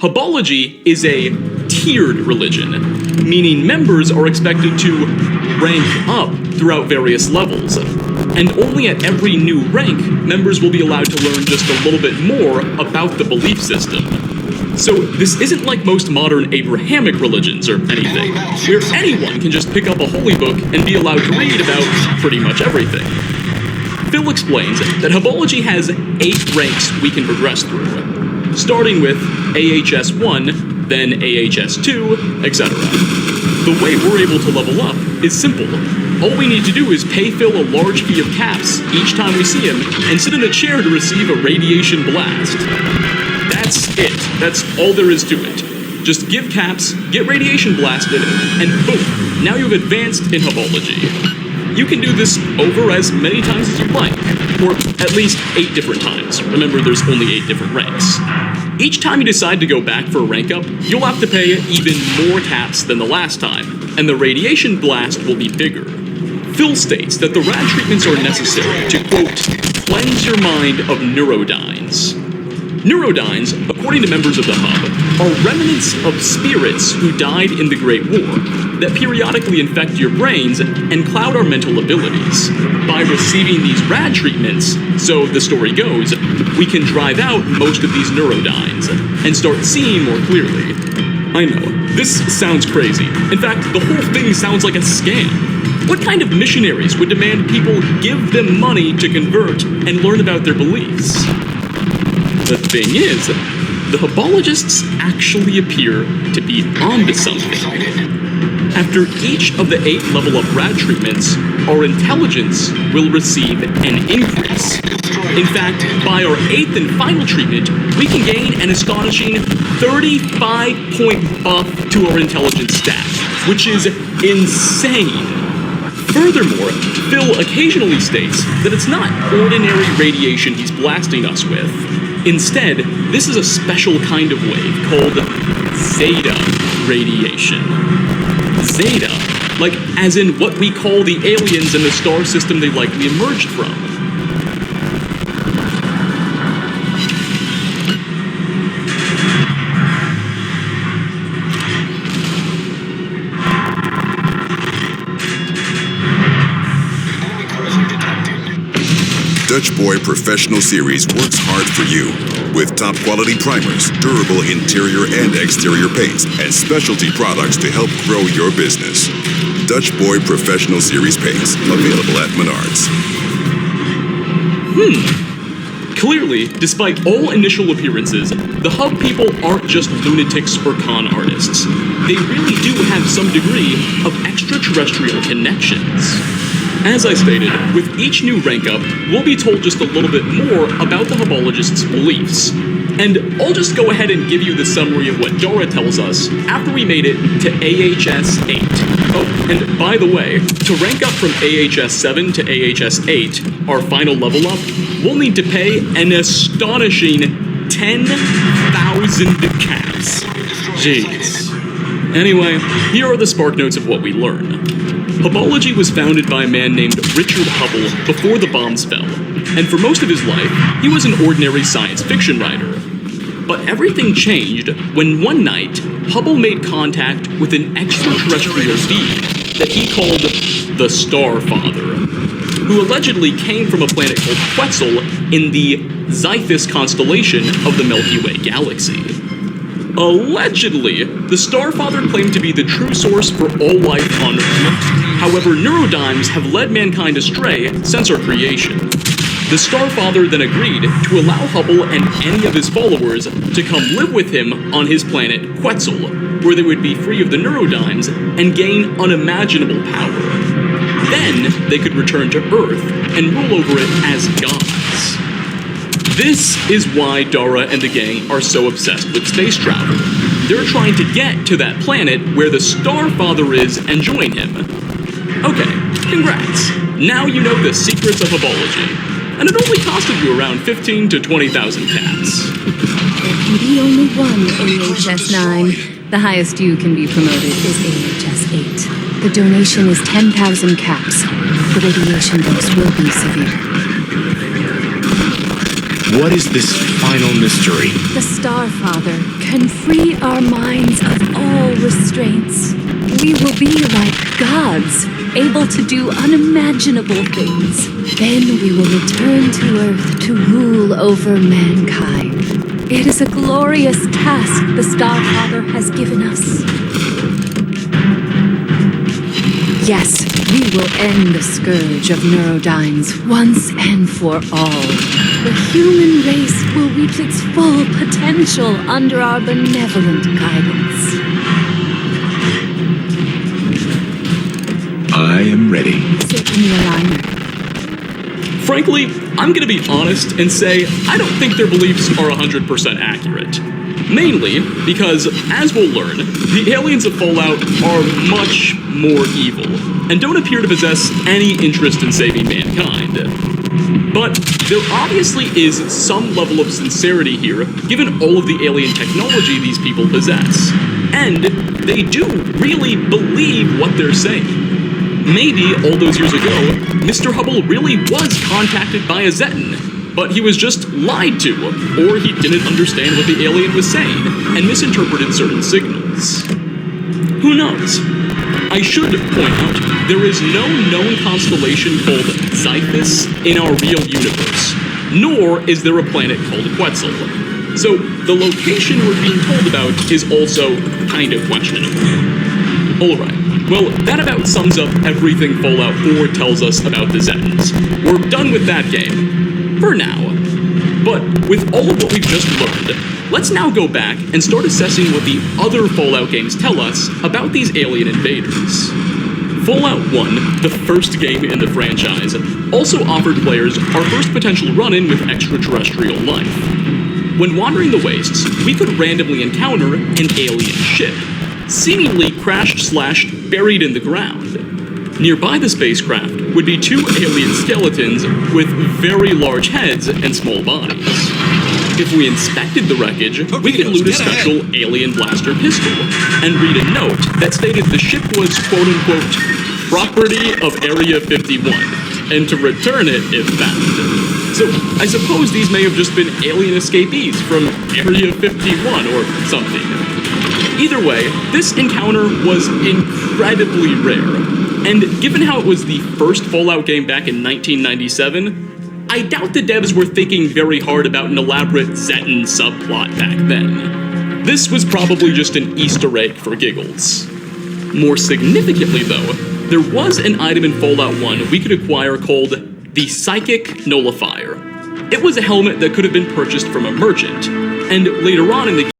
Hubology is a tiered religion, meaning members are expected to rank up throughout various levels. And only at every new rank, members will be allowed to learn just a little bit more about the belief system. So this isn't like most modern Abrahamic religions or anything, where anyone can just pick up a holy book and be allowed to read about pretty much everything. Phil explains that Hubology has 8 ranks we can progress through, starting with AHS-1, then AHS-2, etc. The way we're able to level up is simple. All we need to do is pay Phil a large fee of caps each time we see him and sit in a chair to receive a radiation blast. That's it. That's all there is to it. Just give caps, get radiation blasted, and boom, now you've advanced in Hubology. You can do this over as many times as you like, or at least 8 different times. Remember, there's only 8 different ranks. Each time you decide to go back for a rank up, you'll have to pay even more caps than the last time, and the radiation blast will be bigger. Phil states that the rad treatments are necessary to, quote, cleanse your mind of neurodynes. Neurodynes, according to members of the Hub, are remnants of spirits who died in the Great War that periodically infect your brains and cloud our mental abilities. By receiving these rad treatments, so the story goes, we can drive out most of these neurodynes and start seeing more clearly. I know, this sounds crazy. In fact, the whole thing sounds like a scam. What kind of missionaries would demand people give them money to convert and learn about their beliefs? The thing is, the Hubologists actually appear to be onto something. After each of the 8 level-up rad treatments, our intelligence will receive an increase. In fact, by our 8th and final treatment, we can gain an astonishing 35-point buff to our intelligence stat, which is insane. Furthermore, Phil occasionally states that it's not ordinary radiation he's blasting us with. Instead, this is a special kind of wave called Zeta radiation. Zeta, like as in what we call the aliens in the star system they likely emerged from. Dutch Boy Professional Series works hard for you with top quality primers, durable interior and exterior paints, and specialty products to help grow your business. Dutch Boy Professional Series paints, available at Menards. Clearly, despite all initial appearances, the Hub people aren't just lunatics or con artists. They really do have some degree of extraterrestrial connections. As I stated, with each new rank up, we'll be told just a little bit more about the Hubologists' beliefs. And I'll just go ahead and give you the summary of what Dora tells us after we made it to AHS 8. Oh, and by the way, to rank up from AHS 7 to AHS 8, our final level up, we'll need to pay an astonishing 10,000 caps. Jeez. Anyway, here are the spark notes of what we learn. Hubology was founded by a man named Richard Hubble before the bombs fell, and for most of his life, he was an ordinary science fiction writer. But everything changed when one night, Hubble made contact with an extraterrestrial being that he called the Starfather, who allegedly came from a planet called Quetzal in the Xythus constellation of the Milky Way galaxy. Allegedly, the Starfather claimed to be the true source for all life on Earth. However, neurodynes have led mankind astray since our creation. The Starfather then agreed to allow Hubble and any of his followers to come live with him on his planet Quetzal, where they would be free of the neurodynes and gain unimaginable power. Then, they could return to Earth and rule over it as gods. This is why Dara and the gang are so obsessed with space travel. They're trying to get to that planet where the Starfather is and join him. Okay, congrats. Now you know the secrets of Hubology. And it only costed you around 15 to 20,000 caps. There can be only one AHS 9. The highest you can be promoted is AHS 8. The donation is 10,000 caps. The radiation dose will be severe. What is this final mystery? The Starfather can free our minds of all restraints, we will be like gods, able to do unimaginable things. Then we will return to Earth to rule over mankind. It is a glorious task the Starfather has given us. Yes, we will end the scourge of neurodynes once and for all. The human race will reach its full potential under our benevolent guidance. I am ready. Sit in the alignment. Frankly, I'm gonna be honest and say I don't think their beliefs are 100% accurate. Mainly because, as we'll learn, the aliens of Fallout are much more evil, and don't appear to possess any interest in saving mankind. But there obviously is some level of sincerity here, given all of the alien technology these people possess. And they do really believe what they're saying. Maybe, all those years ago, Mr. Hubble really was contacted by a Zetan, but he was just lied to, or he didn't understand what the alien was saying, and misinterpreted certain signals. Who knows? I should point out, there is no known constellation called Xiphus in our real universe, nor is there a planet called Quetzal. So the location we're being told about is also kind of questionable. Alright. Well, that about sums up everything Fallout 4 tells us about the Zetans. We're done with that game. For now. But with all of what we've just learned, let's now go back and start assessing what the other Fallout games tell us about these alien invaders. Fallout 1, the first game in the franchise, also offered players our first potential run-in with extraterrestrial life. When wandering the wastes, we could randomly encounter an alien ship, seemingly crashed/buried in the ground. Nearby the spacecraft would be two alien skeletons with very large heads and small bodies. If we inspected the wreckage, we could loot a special alien blaster pistol and read a note that stated the ship was quote-unquote property of Area 51 and to return it if found. So I suppose these may have just been alien escapees from Area 51 or something. Either way, this encounter was incredibly rare, and given how it was the first Fallout game back in 1997, I doubt the devs were thinking very hard about an elaborate Zetan subplot back then. This was probably just an Easter egg for giggles. More significantly though, there was an item in Fallout 1 we could acquire called the Psychic Nullifier. It was a helmet that could have been purchased from a merchant, and later on in the